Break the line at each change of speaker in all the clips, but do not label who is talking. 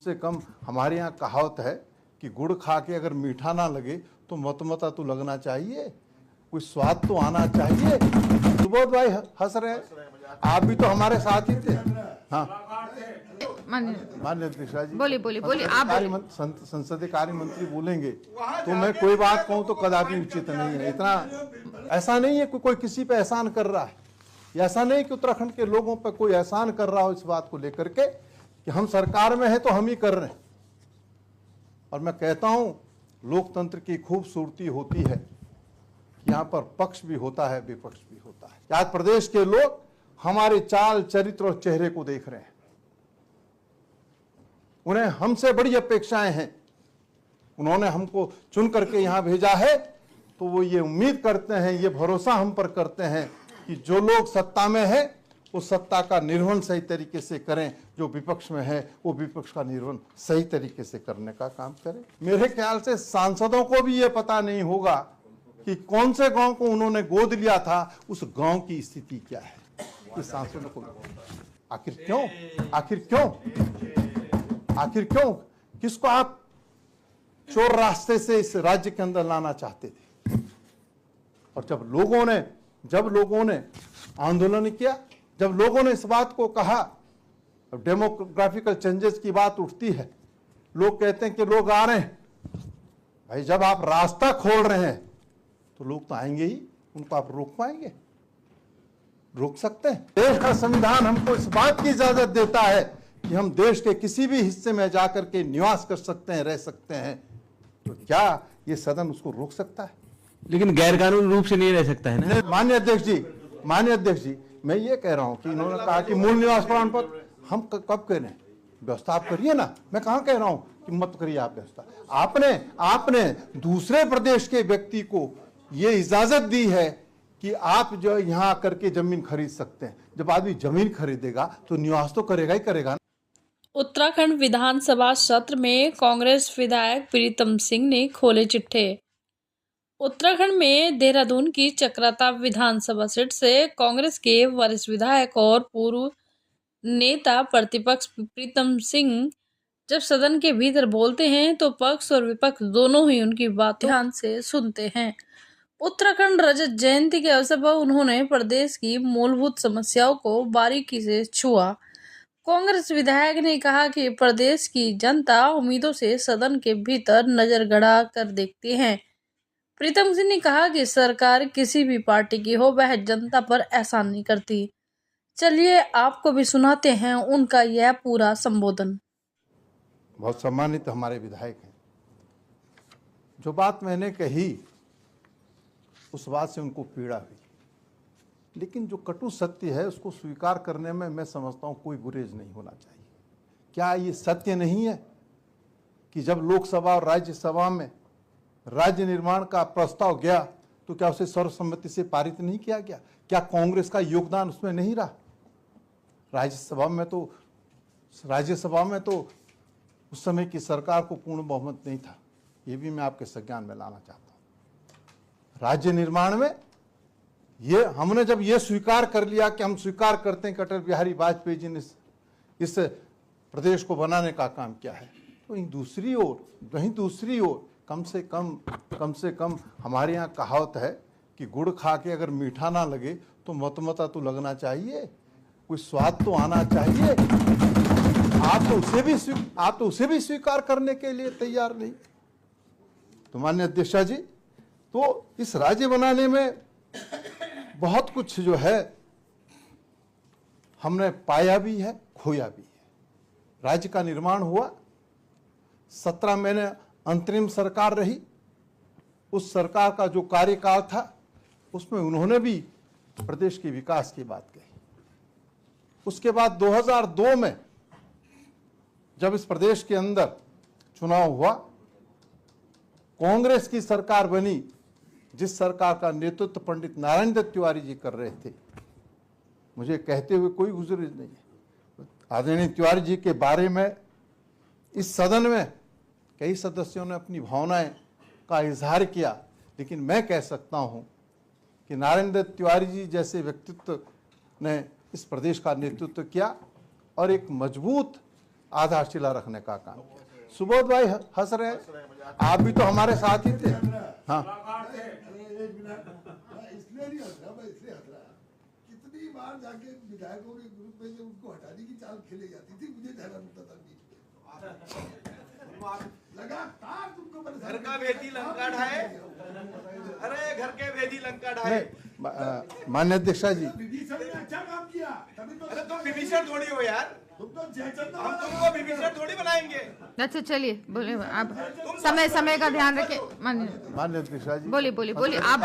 से कम हमारे यहाँ कहावत है कि गुड़ खा के अगर मीठा ना लगे तो मतमता तो लगना चाहिए, कोई स्वाद तो आना चाहिए। सुबोध भाई हंस रहे हैं, आप भी तो हमारे साथ ही थे। हाँ मान्य अध्यक्ष जी,
बोलिए आप
संसदीय कार्य मंत्री बोलेंगे तो मैं कोई बात कहूँ तो कदापि उचित नहीं है। इतना ऐसा नहीं है कोई किसी पे एहसान कर रहा है, ऐसा नहीं कि उत्तराखंड के लोगों पे कोई एहसान कर रहा हो इस बात को लेकर के कि हम सरकार में है तो हम ही कर रहे हैं। और मैं कहता हूं लोकतंत्र की खूबसूरती होती है, यहां पर पक्ष भी होता है विपक्ष भी होता है। आज प्रदेश के लोग हमारे चाल चरित्र और चेहरे को देख रहे हैं, उन्हें हमसे बड़ी अपेक्षाएं हैं। उन्होंने हमको चुन करके यहां भेजा है तो वो ये उम्मीद करते हैं, ये भरोसा हम पर करते हैं कि जो लोग सत्ता में है उस सत्ता का निर्वहन सही तरीके से करें, जो विपक्ष में है वो विपक्ष का निर्वहन सही तरीके से करने का काम करें। मेरे ख्याल से सांसदों को भी ये पता नहीं होगा कि कौन से गांव को उन्होंने गोद लिया था, उस गांव की स्थिति क्या है। ये सांसदों को आखिर क्यों किसको आप चोर रास्ते से इस राज्य के अंदर लाना चाहते थे। और जब लोगों ने आंदोलन किया, जब लोगों ने इस बात को कहा, डेमोग्राफिकल चेंजेस की बात उठती है, लोग कहते हैं कि लोग आ रहे हैं। भाई जब आप रास्ता खोल रहे हैं तो लोग तो आएंगे ही, उनको आप रोक पाएंगे? रोक सकते हैं? देश का संविधान हमको इस बात की इजाजत देता है कि हम देश के किसी भी हिस्से में जाकर के निवास कर सकते हैं, रह सकते हैं। तो क्या ये सदन उसको रोक सकता है?
लेकिन गैर कानूनी रूप से नहीं रह सकता है ना।
माननीय अध्यक्ष जी, मैं ये कह रहा हूं कि इन्होंने कहा कि मूल निवास प्रमाण पत्र हम कब कह रहे हैं, व्यवस्था आप करिए ना। मैं कहां कह रहा हूं कि मत करिए आप व्यवस्था। आपने दूसरे प्रदेश के व्यक्ति को ये इजाजत दी है कि आप जो यहां आकर के जमीन खरीद सकते हैं। जब आदमी जमीन खरीदेगा तो निवास तो करेगा ही करेगा।
उत्तराखंड विधानसभा सत्र में कांग्रेस विधायक प्रीतम सिंह ने खोले चिट्ठे। उत्तराखंड में देहरादून की चक्राता विधानसभा सीट से कांग्रेस के वरिष्ठ विधायक और पूर्व नेता प्रतिपक्ष प्रीतम सिंह जब सदन के भीतर बोलते हैं तो पक्ष और विपक्ष दोनों ही उनकी बात ध्यान से सुनते हैं। उत्तराखंड रजत जयंती के अवसर पर उन्होंने प्रदेश की मूलभूत समस्याओं को बारीकी से छुआ। कांग्रेस विधायक ने कहा कि प्रदेश की जनता उम्मीदों से सदन के भीतर नजर गड़ा कर देखती है। प्रीतम सिंह ने कहा कि सरकार किसी भी पार्टी की हो, वह जनता पर एहसान नहीं करती। चलिए आपको भी सुनाते हैं उनका यह पूरा संबोधन।
बहुत सम्मानित हमारे विधायक हैं, जो बात मैंने कही उस बात से उनको पीड़ा हुई, लेकिन जो कटु सत्य है उसको स्वीकार करने में मैं समझता हूँ कोई गुरेज नहीं होना चाहिए। क्या ये सत्य नहीं है कि जब लोकसभा और राज्यसभा में राज्य निर्माण का प्रस्ताव गया तो क्या उसे सर्वसम्मति से पारित नहीं किया गया? क्या कांग्रेस का योगदान उसमें नहीं रहा? राज्यसभा में तो उस समय की सरकार को पूर्ण बहुमत नहीं था। ये भी मैं आपके संज्ञान में लाना चाहता हूं। राज्य निर्माण में ये हमने जब ये स्वीकार कर लिया कि हम स्वीकार करते हैं कि अटल बिहारी वाजपेयी जी ने इस प्रदेश को बनाने का काम किया है, तो वहीं दूसरी ओर कम से कम हमारे यहाँ कहावत है कि गुड़ खा के अगर मीठा ना लगे तो मतमता तो लगना चाहिए, कोई स्वाद तो आना चाहिए। आप तो उसे भी स्वीकार करने के लिए तैयार नहीं। तो माननीय अध्यक्ष जी, तो इस राज्य बनाने में बहुत कुछ जो है हमने पाया भी है, खोया भी है। राज्य का निर्माण हुआ, 17 महीने अंतरिम सरकार रही। उस सरकार का जो कार्यकाल था उसमें उन्होंने भी प्रदेश के विकास की बात कही। उसके बाद 2002 में जब इस प्रदेश के अंदर चुनाव हुआ, कांग्रेस की सरकार बनी, जिस सरकार का नेतृत्व पंडित नारायण दत्त तिवारी जी कर रहे थे। मुझे कहते हुए कोई गुजरेज नहीं है। आदरणीय तिवारी जी के बारे में इस सदन में कई सदस्यों ने अपनी भावनाएं का इजहार किया, लेकिन मैं कह सकता हूं कि नारायण दत्त तिवारी जी जैसे व्यक्तित्व ने इस प्रदेश का नेतृत्व किया और एक मजबूत आधारशिला रखने का काम किया। सुबोध भाई हंस रहे हैं, आप भी तो हमारे साथ ही थे। हाँ,
इसलिए नहीं हंस रहा, मैं इसलिए हंस रहा कितनी बार जाके विधायकों के ग्रुप में जब उनको हटाने की चाल खेली जाती थी, मुझे डरा लगता था बीच में। लगातार तुमको
घर का वेदी लंका ढाए, अरे घर के वेदी लंका ढाए।
मान्य अध्यक्षा जी,
विभीषण ने अच्छा काम किया, तभी तो
अरे तुम विभीषण थोड़ी हो यार,
तुम तो जयचंद्र
हम तुमको विभीषण थोड़ी बनाएंगे।
अच्छा चलिए बोले आप, समय का ध्यान रखें।
मान्य अध्यक्षा जी,
बोलिए आप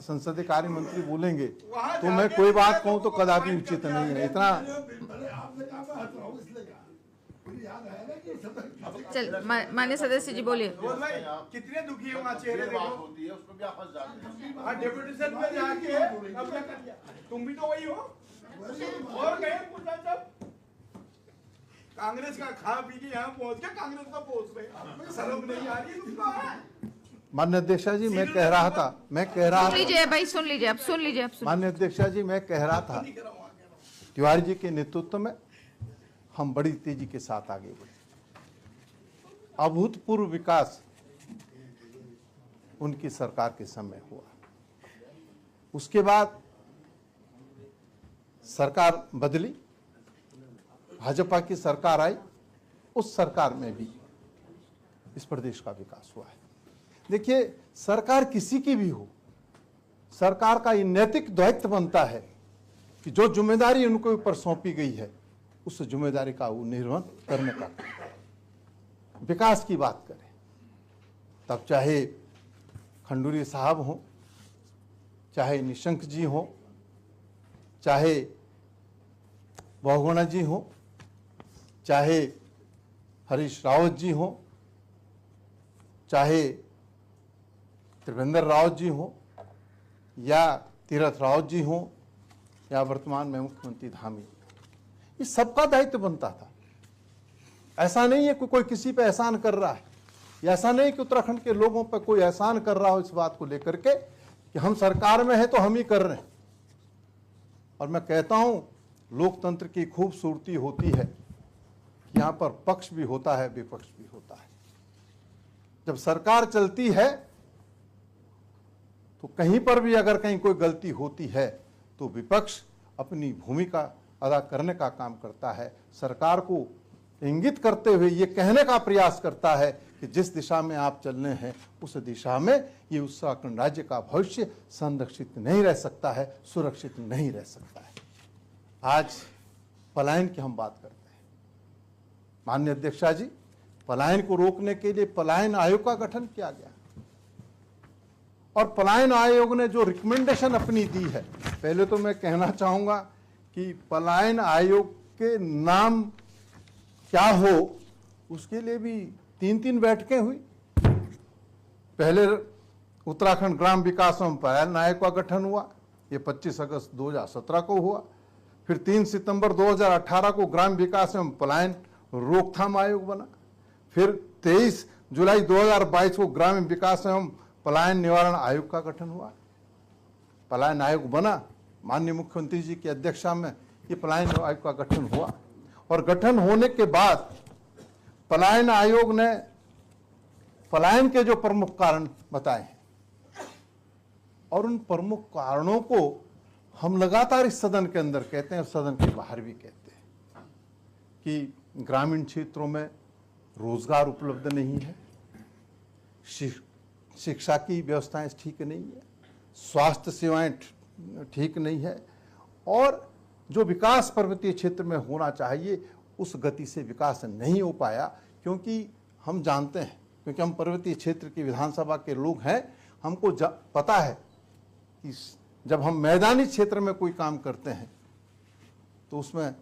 संसदीय कार्य मंत्री बोलेंगे तो मैं कोई बात कहूँ तो कदापि उचित नहीं है। इतना
आपने कहा मैं हंस रहा हूँ इसलिए कहा, मुझे याद आया ना कि समय
चल माननीय सदस्य जी बोलिए।
भाई कितने दुखी है वहाँ, चेहरे देखो। हाँ, डेपुटेशन में जाके कब्जा कर लिया, तुम भी तो वही हो। और कहीं पूछना जब कांग्रेस का खा पी के यहाँ पहुँच के कांग्रेस का पहुँच रहे, शर्म नहीं आ रही तुमको?
मान्य अध्यक्षा जी, मैं कह रहा था
सुन लीजिए भाई, सुन लीजिए।
मान्य अध्यक्षा जी, मैं कह रहा था तिवारी जी के नेतृत्व में हम बड़ी तेजी के साथ आगे बढ़े। अभूतपूर्व विकास उनकी सरकार के समय हुआ। उसके बाद सरकार बदली, भाजपा की सरकार आई, उस सरकार में भी इस प्रदेश का विकास हुआ है। देखिए, सरकार किसी की भी हो, सरकार का ये नैतिक दायित्व बनता है कि जो जिम्मेदारी उनके ऊपर सौंपी गई है उस जिम्मेदारी का वो निर्वहन करने का, विकास की बात करें तब चाहे खंडूरी साहब हो, चाहे निशंक जी हो, चाहे बहुगुणा जी हो, चाहे हरीश रावत जी हो, चाहे त्रिवेंद्र रावत जी हो, या तीरथ रावत जी हो, या वर्तमान में मुख्यमंत्री धामी, ये सबका दायित्व बनता था। ऐसा नहीं है कि कोई किसी पे एहसान कर रहा है, ऐसा नहीं कि उत्तराखंड के लोगों पर कोई एहसान कर रहा हो इस बात को लेकर के कि हम सरकार में है तो हम ही कर रहे हैं। और मैं कहता हूं, लोकतंत्र की खूबसूरती होती है कि यहां पर पक्ष भी होता है, विपक्ष भी होता है। जब सरकार चलती है तो कहीं पर भी अगर कहीं कोई गलती होती है तो विपक्ष अपनी भूमिका अदा करने का काम करता है, सरकार को इंगित करते हुए ये कहने का प्रयास करता है कि जिस दिशा में आप चलने हैं उस दिशा में ये उत्तराखंड राज्य का भविष्य संरक्षित नहीं रह सकता है, सुरक्षित नहीं रह सकता है। आज पलायन की हम बात करते हैं। माननीय अध्यक्षा जी, पलायन को रोकने के लिए पलायन आयोग का गठन किया गया और पलायन आयोग ने जो रिकमेंडेशन अपनी दी है, पहले तो मैं कहना चाहूंगा कि पलायन आयोग के नाम क्या हो उसके लिए भी 3-3 बैठकें हुई। पहले उत्तराखंड ग्राम विकास एवं पलायन आयोग का गठन हुआ, ये 25 अगस्त 2017 को हुआ। फिर 3 सितंबर 2018 को ग्राम विकास एवं पलायन रोकथाम आयोग बना। फिर 23 जुलाई 2022 को ग्रामीण विकास एवं पलायन निवारण आयोग का गठन हुआ। पलायन आयोग बना, माननीय मुख्यमंत्री जी की अध्यक्षता में ये पलायन आयोग का गठन हुआ और गठन होने के बाद पलायन आयोग ने पलायन के जो प्रमुख कारण बताए हैं और उन प्रमुख कारणों को हम लगातार इस सदन के अंदर कहते हैं और सदन के बाहर भी कहते हैं कि ग्रामीण क्षेत्रों में रोजगार उपलब्ध नहीं है, शिक्षा की व्यवस्थाएं ठीक नहीं है, स्वास्थ्य सेवाएं ठीक नहीं है और जो विकास पर्वतीय क्षेत्र में होना चाहिए उस गति से विकास नहीं हो पाया। क्योंकि हम जानते हैं, क्योंकि हम पर्वतीय क्षेत्र की विधानसभा के लोग हैं, हमको पता है कि जब हम मैदानी क्षेत्र में कोई काम करते हैं तो उसमें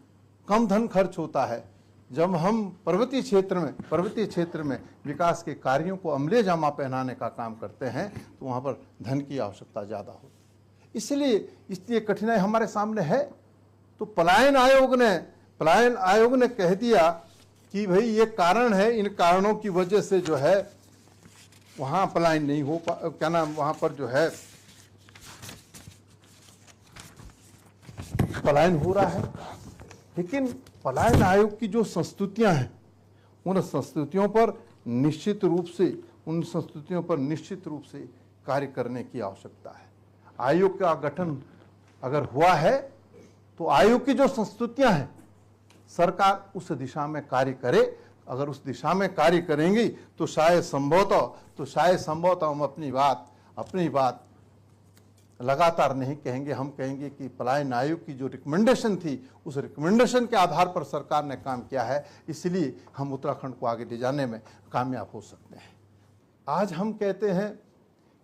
कम धन खर्च होता है। जब हम पर्वतीय क्षेत्र में विकास के कार्यों को अमले जामा पहनाने का काम करते हैं तो वहाँ पर धन की आवश्यकता ज़्यादा होती है। इसलिए कठिनाई हमारे सामने है। तो पलायन आयोग ने कह दिया कि भाई ये कारण है, इन कारणों की वजह से जो है वहाँ पलायन नहीं हो वहाँ पर जो है पलायन हो रहा है। लेकिन पलायन आयोग की जो संस्तुतियां हैं उन संस्तुतियों पर निश्चित रूप से कार्य करने की आवश्यकता है। आयोग का गठन अगर हुआ है तो आयोग की जो संस्तुतियां हैं सरकार उस दिशा में कार्य करे। अगर उस दिशा में कार्य करेंगी तो शायद संभवतः हम अपनी बात लगातार नहीं कहेंगे। हम कहेंगे कि पलायन आयोग की जो रिकमेंडेशन थी उस रिकमेंडेशन के आधार पर सरकार ने काम किया है, इसलिए हम उत्तराखंड को आगे ले जाने में कामयाब हो सकते हैं। आज हम कहते हैं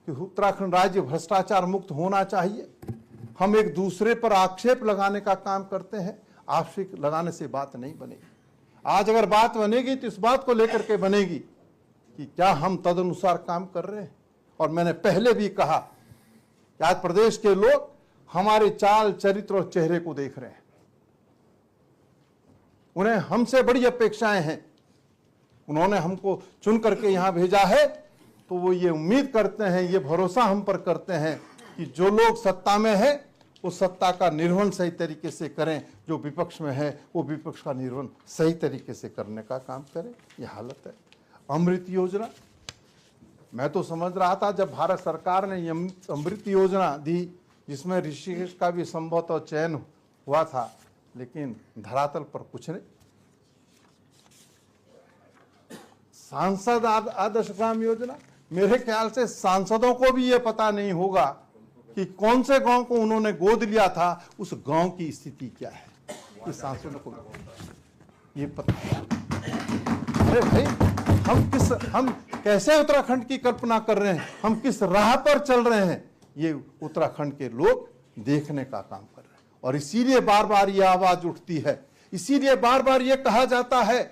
कि उत्तराखंड राज्य भ्रष्टाचार मुक्त होना चाहिए। हम एक दूसरे पर आक्षेप लगाने का काम करते हैं। आक्षेप लगाने से बात नहीं बनेगी। आज अगर बात बनेगी तो इस बात को लेकर के बनेगी कि क्या हम तदनुसार काम कर रहे हैं। और मैंने पहले भी कहा कि आज प्रदेश के लोग हमारे चाल, चरित्र और चेहरे को देख रहे हैं। उन्हें हमसे बड़ी अपेक्षाएं हैं। उन्होंने हमको चुन करके यहां भेजा है तो वो ये उम्मीद करते हैं, ये भरोसा हम पर करते हैं कि जो लोग सत्ता में है वो सत्ता का निर्वहन सही तरीके से करें, जो विपक्ष में है वो विपक्ष का निर्वहन सही तरीके से करने का काम करें। ये हालत है। अमृत योजना, मैं तो समझ रहा था जब भारत सरकार ने ये अमृत योजना दी जिसमें ऋषिकेश का भी संभवतः चयन हुआ था, लेकिन धरातल पर कुछ नहीं। सांसद आदर्श ग्राम योजना, मेरे ख्याल से सांसदों को भी ये पता नहीं होगा कि कौन से गांव को उन्होंने गोद लिया था, उस गांव की स्थिति क्या है। ये सांसदों को ये पता है। अरे भाई, हम कैसे उत्तराखंड की कल्पना कर रहे हैं, हम किस राह पर चल रहे हैं, ये उत्तराखंड के लोग देखने का काम कर रहे हैं। और इसीलिए बार बार ये आवाज उठती है, इसीलिए बार बार ये कहा जाता है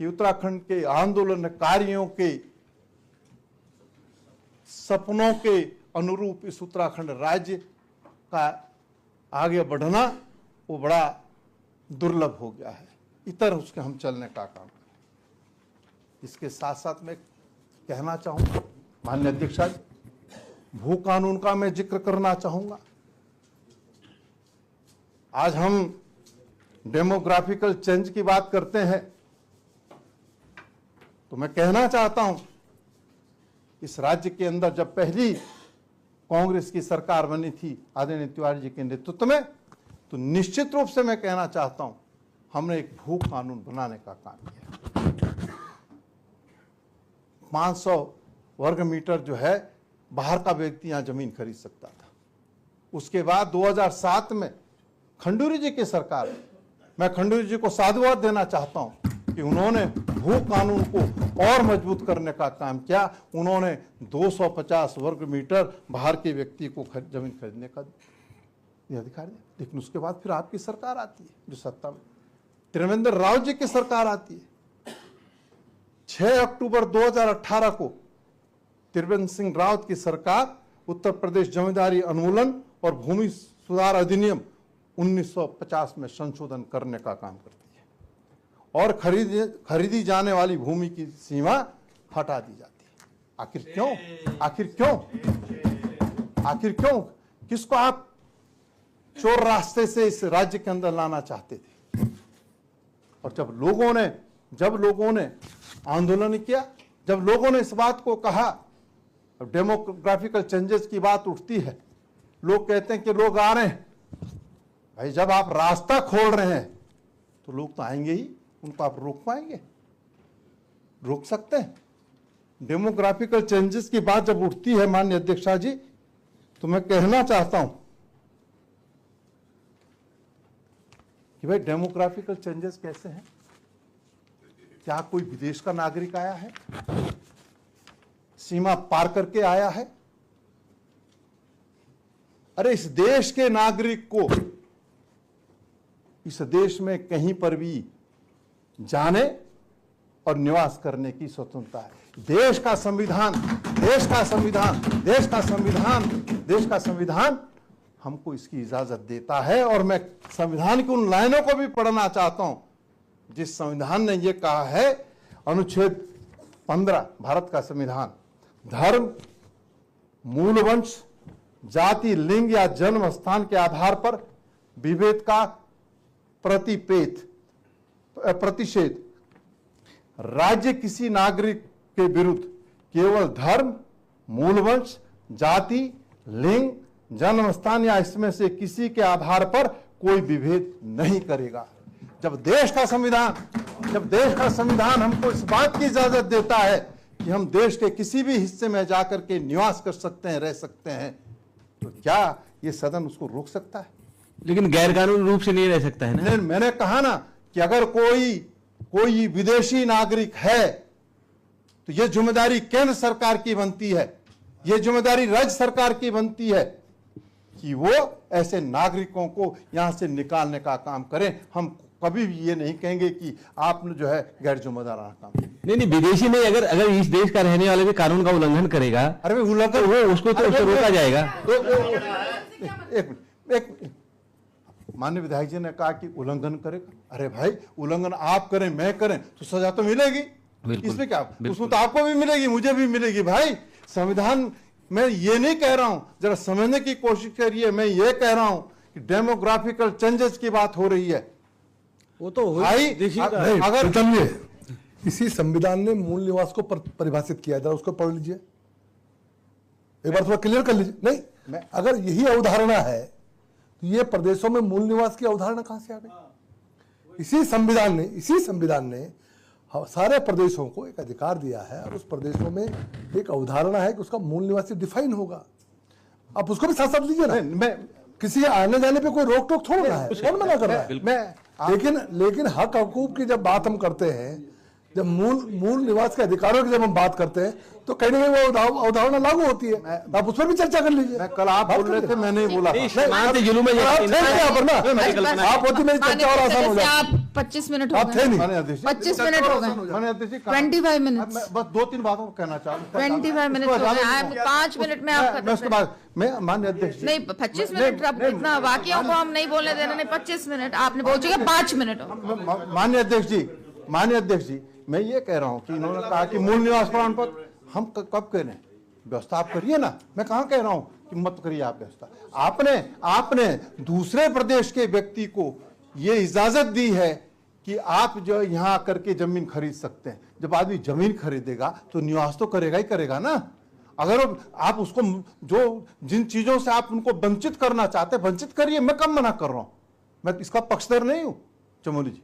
कि उत्तराखंड के आंदोलनकारियों के सपनों के अनुरूप इस उत्तराखंड राज्य का आगे बढ़ना वो बड़ा दुर्लभ हो गया है। इतर उसके हम चलने का काम करें। इसके साथ साथ मैं कहना चाहूंगा, माननीय अध्यक्षा जी, भू कानून का मैं जिक्र करना चाहूंगा। आज हम डेमोग्राफिकल चेंज की बात करते हैं तो मैं कहना चाहता हूं, इस राज्य के अंदर जब पहली कांग्रेस की सरकार बनी थी आदरणीय तिवारी जी के नेतृत्व में, तो निश्चित रूप से मैं कहना चाहता हूं हमने एक भू कानून बनाने का काम किया। 500 वर्ग मीटर जो है बाहर का व्यक्ति यहां जमीन खरीद सकता था। उसके बाद 2007 में खंडूरी जी की सरकार, मैं खंडूरी जी को साधुवाद देना चाहता हूं कि उन्होंने भू कानून को और मजबूत करने का काम किया। उन्होंने 250 वर्ग मीटर बाहर के व्यक्ति को जमीन खरीदने का अधिकार दिया। लेकिन उसके बाद फिर आपकी सरकार आती है जो सत्ता में, त्रिवेंद्र राव जी की सरकार आती है। 6 अक्टूबर 2018 को त्रिवेंद्र सिंह रावत की सरकार उत्तर प्रदेश जमींदारी उन्मूलन और भूमि सुधार अधिनियम 1950 में संशोधन करने का काम करती है और खरीदी जाने वाली भूमि की सीमा हटा दी जाती है। आखिर क्यों किसको आप चोर रास्ते से इस राज्य के अंदर लाना चाहते थे? और जब लोगों ने आंदोलन किया, जब लोगों ने इस बात को कहा, डेमोग्राफिकल चेंजेस की बात उठती है, लोग कहते हैं कि लोग आ रहे हैं। भाई, जब आप रास्ता खोल रहे हैं तो लोग तो आएंगे ही। उनको आप रोक पाएंगे? रोक सकते हैं? डेमोग्राफिकल चेंजेस की बात जब उठती है माननीय अध्यक्षा जी, तो मैं कहना चाहता हूं कि भाई डेमोग्राफिकल चेंजेस कैसे हैं? क्या कोई विदेश का नागरिक आया है? सीमा पार करके आया है? अरे, इस देश के नागरिक को इस देश में कहीं पर भी जाने और निवास करने की स्वतंत्रता है। देश का संविधान हमको इसकी इजाजत देता है। और मैं संविधान की उन लाइनों को भी पढ़ना चाहता हूं जिस संविधान ने यह कहा है, अनुच्छेद 15 भारत का संविधान, धर्म, मूलवंश, जाति, लिंग या जन्म स्थान के आधार पर विभेद का प्रतिषेध राज्य किसी नागरिक के विरुद्ध केवल धर्म, मूलवंश, जाति, लिंग, जन्म स्थान या इसमें से किसी के आधार पर कोई विभेद नहीं करेगा। जब देश का संविधान हमको इस बात की इजाजत देता है कि हम देश के किसी भी हिस्से में जाकर के निवास कर सकते हैं, रह सकते हैं, तो क्या ये सदन उसको रोक सकता है?
लेकिन गैर कानूनी रूप से नहीं रह सकता है ना।
मैंने कहा ना कि अगर कोई विदेशी नागरिक है तो यह जिम्मेदारी केंद्र सरकार की बनती है, यह जिम्मेदारी राज्य सरकार की बनती है कि वो ऐसे नागरिकों को यहां से निकालने का काम करें। हम कभी भी ये नहीं कहेंगे कि आपने जो है गैर जिम्मेदाराना काम।
नहीं, विदेशी नहीं, अगर इस देश का रहने वाले भी कानून का उल्लंघन करेगा,
अरे उल्लंघन,
वो उसको रोका जाएगा।
एक माननीय विधायक जी ने कहा कि उल्लंघन करेगा। अरे भाई, उल्लंघन आप करें, मैं करें तो सजा तो मिलेगी, इसमें क्या? उसमें तो आपको भी मिलेगी, मुझे भी मिलेगी। भाई, संविधान मैं ये नहीं कह रहा हूं, जरा समझने की कोशिश करिए। मैं ये कह रहा हूं कि डेमोग्राफिकल चेंजेस की बात हो रही है।
वो तो
भाई
अगर इसी संविधान ने मूल निवास को परिभाषित किया, जरा उसको पढ़ लीजिए एक बार, थोड़ा क्लियर कर लीजिए। नहीं, अगर यही अवधारणा है तो ये प्रदेशों में मूल निवास की अवधारणा कहां से आ गई? इसी संविधान ने सारे प्रदेशों को एक अधिकार दिया है और उस प्रदेशों में एक अवधारणा है कि उसका मूल निवासी डिफाइन होगा। आप उसको भी साथ साथ लीजिए ना। मैं किसी आने जाने पे कोई रोक टोक थोड़ा है, कौन मना कर रहा है? लेकिन हक हकूक की जब बात हम करते हैं, जब मूल निवास के अधिकारों की जब हम बात करते हैं, तो कहीं ना कहीं वो अवधारणा लागू होती है। आप उस पर भी चर्चा कर लीजिए।
मैं कल आप बोल रहे थे, मैं नहीं बोला।
आप होती मेरी चर्चा और आसान हो जाती।
आप 25 मिनट हो गए। 25 मिनट हो गए। 25 मिनट,
बस 2-3 बातों को कहना चाहूँ।
25 मिनट हो गए। 5 मिनट में आप
मैं उसके बाद मैं माननीय अध्यक्ष
नहीं, 25 मिनट। अब इतना वाक्यों को हम नहीं बोलने देना। नहीं, 25 मिनट आपने बोल चुके, 5 मिनट।
माननीय अध्यक्ष जी, मैं ये कह रहा हूं कि इन्होंने कहा कि मूल निवास प्रमाण पत्र हम कब करें? व्यवस्था आप करिए ना। मैं कहां कह रहा हूं कि मत करिए आप व्यवस्था। आपने दूसरे प्रदेश के व्यक्ति को ये इजाजत दी है कि आप जो यहां आकर के जमीन खरीद सकते हैं। जब आदमी जमीन खरीदेगा तो निवास तो करेगा ही करेगा ना। अगर आप उसको जिन चीजों से आप उनको वंचित करना चाहते हैं, वंचित करिए। मैं कब मना कर रहा हूं? मैं इसका पक्षधर नहीं हूं, चमोली जी।